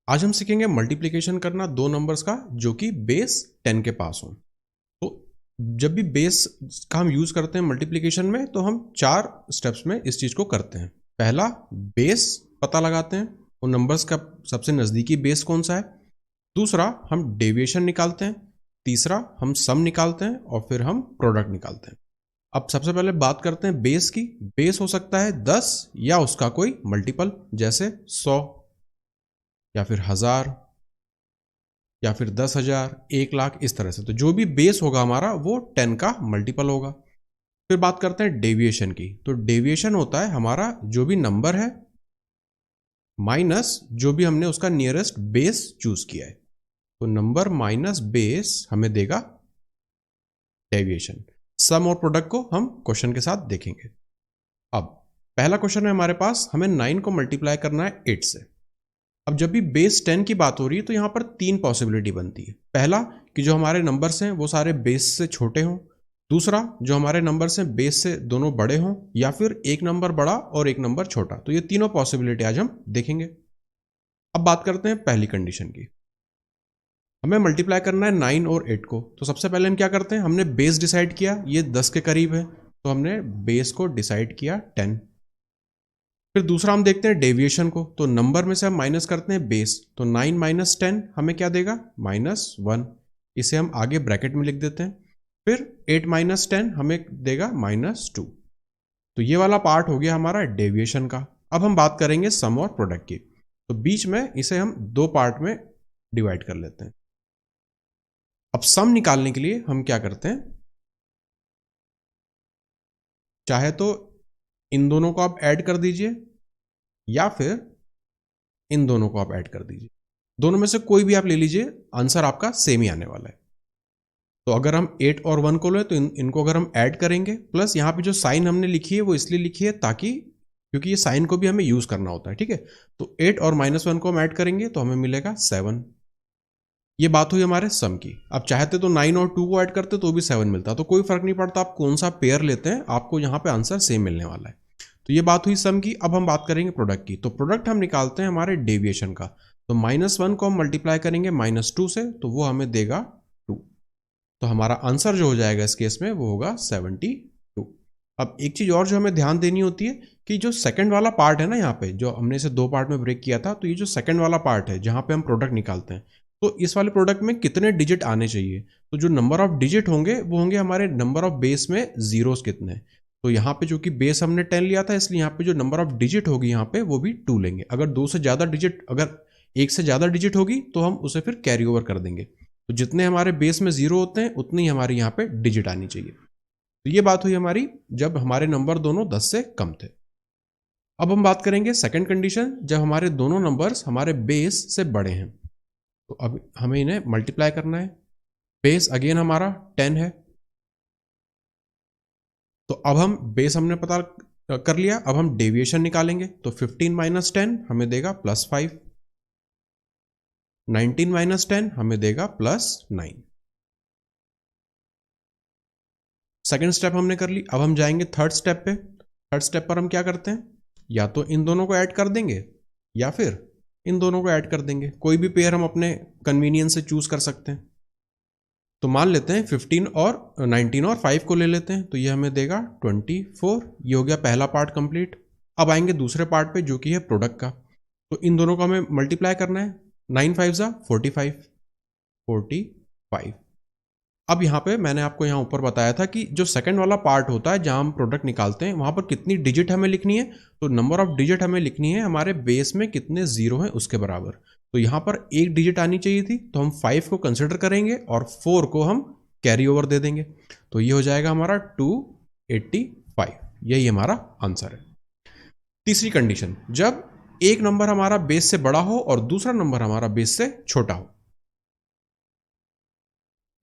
आज हम सीखेंगे मल्टीप्लिकेशन करना दो नंबर्स का जो कि बेस 10 के पास हो। तो जब भी बेस का हम यूज करते हैं मल्टीप्लिकेशन में तो हम चार स्टेप्स में इस चीज को करते हैं। पहला, बेस पता लगाते हैं, उन नंबर्स का सबसे नजदीकी बेस कौन सा है। दूसरा, हम डेविएशन निकालते हैं। तीसरा, हम सम निकालते हैं और फिर हम प्रोडक्ट निकालते हैं। अब सबसे पहले बात करते हैं बेस की। बेस हो सकता है 10 या उसका कोई मल्टीपल, जैसे 100 या फिर 1000 या फिर 10,000, 1,00,000, इस तरह से। तो जो भी बेस होगा हमारा वो 10 का मल्टीपल होगा। फिर बात करते हैं डेविएशन की। तो डेविएशन होता है हमारा जो भी नंबर है माइनस जो भी हमने उसका नियरेस्ट बेस चूज किया है। तो नंबर माइनस बेस हमें देगा डेविएशन। सम और प्रोडक्ट को हम क्वेश्चन के साथ देखेंगे। अब पहला क्वेश्चन है हमारे पास, हमें 9 को मल्टीप्लाई करना है 8 से। अब जब भी बेस 10 की बात हो रही है तो यहां पर तीन पॉसिबिलिटी बनती है। पहला, कि जो हमारे नंबर्स हैं वो सारे बेस से छोटे हों। दूसरा, जो हमारे नंबर्स हैं बेस से दोनों बड़े हों, या फिर एक नंबर बड़ा और एक नंबर छोटा। तो ये तीनों पॉसिबिलिटी आज हम देखेंगे। अब बात करते हैं पहली कंडीशन की। हमें मल्टीप्लाई करना है 9 और 8 को। तो सबसे पहले हम क्या करते हैं, हमने बेस डिसाइड किया, ये 10 के करीब है तो हमने बेस को डिसाइड किया 10। फिर दूसरा हम देखते हैं डेविएशन को। तो नंबर में से हम माइनस करते हैं बेस। तो 9 माइनस 10 हमें क्या देगा, -1। इसे हम आगे ब्रैकेट में लिख देते हैं। फिर 8 माइनस 10 हमें देगा -2। तो ये वाला पार्ट हो गया हमारा डेविएशन का। अब हम बात करेंगे सम और प्रोडक्ट की। तो बीच में इसे हम दो पार्ट में डिवाइड कर लेते हैं। अब सम निकालने के लिए हम क्या करते हैं, चाहे तो इन दोनों को आप ऐड कर दीजिए या फिर इन दोनों को आप ऐड कर दीजिए। दोनों में से कोई भी आप ले लीजिए, आंसर आपका सेम ही आने वाला है। तो अगर हम 8 और 1 को ले तो इनको अगर हम ऐड करेंगे, प्लस यहाँ पे जो साइन हमने लिखी है वो इसलिए लिखी है ताकि, क्योंकि ये साइन को भी हमें यूज करना होता है, ठीक है। तो 8 और -1 को हम ऐड करेंगे तो हमें मिलेगा 7। ये बात हुई हमारे सम की। अब चाहते तो 9 और 2 को ऐड करते तो भी 7 मिलता। तो कोई फर्क नहीं पड़ता आप कौन सा पेयर लेते हैं, आपको यहाँ पे आंसर सेम मिलने वाला है। तो ये बात हुई सम की। अब हम बात करेंगे प्रोडक्ट की। तो प्रोडक्ट हम निकालते हैं हमारे डेविएशन का। तो -1 को हम मल्टीप्लाई करेंगे -2 से तो वो हमें देगा 2। तो हमारा आंसर जो हो जाएगा इस केस में वो होगा 72। अब एक चीज और जो हमें ध्यान देनी होती है कि जो सेकंड वाला पार्ट है ना, यहाँ पे जो हमने इसे दो पार्ट में ब्रेक किया था, तो ये जो सेकंड वाला पार्ट है जहां पे हम प्रोडक्ट निकालते हैं, तो इस वाले प्रोडक्ट में कितने डिजिट आने चाहिए। तो जो नंबर ऑफ डिजिट होंगे वो होंगे हमारे नंबर ऑफ बेस में जीरोस कितने। तो यहाँ पे जो कि बेस हमने 10 लिया था, इसलिए यहाँ पे जो नंबर ऑफ डिजिट होगी यहाँ पे वो भी 2 लेंगे। अगर दो से ज्यादा डिजिट, अगर एक से ज्यादा डिजिट होगी तो हम उसे फिर कैरी ओवर कर देंगे। तो जितने हमारे बेस में जीरो होते हैं उतनी ही हमारे यहाँ पे डिजिट आनी चाहिए। तो ये बात हुई हमारी जब हमारे नंबर दोनों 10 से कम थे। अब हम बात करेंगे सेकंड कंडीशन, जब हमारे दोनों नंबर्स हमारे बेस से बड़े हैं। तो अब हमें इन्हें मल्टीप्लाई करना है। बेस अगेन हमारा 10 है। तो अब हम बेस हमने पता कर लिया, अब हम डेविएशन निकालेंगे। तो 15 माइनस 10 हमें देगा +5। 19 माइनस 10 हमें देगा +9। सेकेंड स्टेप हमने कर ली। अब हम जाएंगे थर्ड स्टेप पे। थर्ड स्टेप पर हम क्या करते हैं, या तो इन दोनों को ऐड कर देंगे या फिर इन दोनों को ऐड कर देंगे। कोई भी पेयर हम अपने कन्वीनियंस से चूज कर सकते हैं। तो मान लेते हैं 15 और 19 और 5 को ले लेते हैं। तो ये हमें देगा 24। ये हो गया पहला पार्ट कंप्लीट। अब आएंगे दूसरे पार्ट पे जो कि है प्रोडक्ट का। तो इन दोनों को हमें मल्टीप्लाई करना है। 9 5 जा 45। अब यहाँ पे मैंने आपको यहाँ ऊपर बताया था कि जो सेकंड वाला पार्ट होता है जहां हम प्रोडक्ट निकालते हैं, वहां पर कितनी डिजिट हमें लिखनी है। तो नंबर ऑफ डिजिट हमें लिखनी है हमारे बेस में कितने जीरो हैं उसके बराबर। तो यहाँ पर एक डिजिट आनी चाहिए थी, तो हम 5 को कंसिडर करेंगे और 4 को हम कैरी ओवर दे देंगे। तो ये हो जाएगा हमारा 285। यही हमारा आंसर है। तीसरी कंडीशन, जब एक नंबर हमारा बेस से बड़ा हो और दूसरा नंबर हमारा बेस से छोटा हो।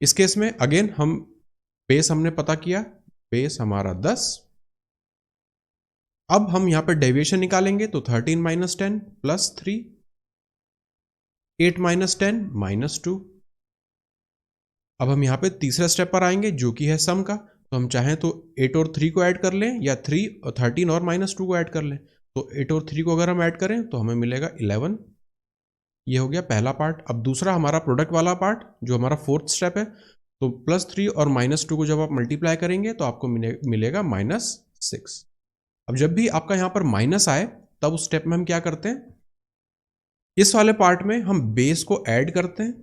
इस केस में अगेन हम बेस हमने पता किया, बेस हमारा 10। अब हम यहां पर डेविएशन निकालेंगे। तो 13 माइनस 10 +3, 8 माइनस 10 -2। अब हम यहां पे तीसरे स्टेप पर आएंगे जो कि है सम का। तो हम चाहें तो 8 और 3 को ऐड कर लें या 13 और -2 को ऐड कर लें। तो 8 और 3 को अगर हम ऐड करें तो हमें मिलेगा 11। ये हो गया पहला पार्ट। अब दूसरा हमारा प्रोडक्ट वाला पार्ट जो हमारा फोर्थ स्टेप है, तो +3 और -2 को जब आप मल्टीप्लाई करेंगे तो आपको मिलेगा -6। अब जब भी आपका यहाँ पर माइनस आए तब उस स्टेप में हम क्या करते हैं, इस वाले पार्ट में हम बेस को ऐड करते हैं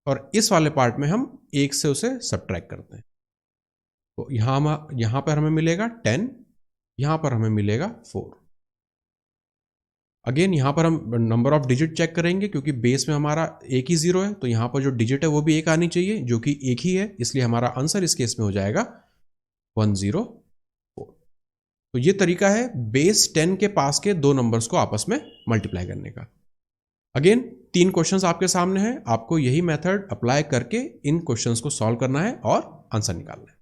और इस वाले पार्ट में हम 1 से उसे सब्ट्रैक्ट करते हैं। तो यहाँ पर हमें मिलेगा 10, यहाँ पर हमें मिलेगा 4। अगेन यहाँ पर हम नंबर ऑफ डिजिट चेक करेंगे क्योंकि बेस में हमारा एक ही 0 है, तो यहाँ पर जो डिजिट है वो भी एक आनी चाहिए जो कि एक ही है, इसलिए हमारा आंसर इस केस में हो जाएगा 104। तो ये तरीका है बेस 10 के पास के दो नंबर्स को आपस में मल्टीप्लाई करने का। अगेन 3 क्वेश्चंस आपके सामने हैं, आपको यही मेथड अप्लाई करके इन क्वेश्चंस को सॉल्व करना है और आंसर निकालना है।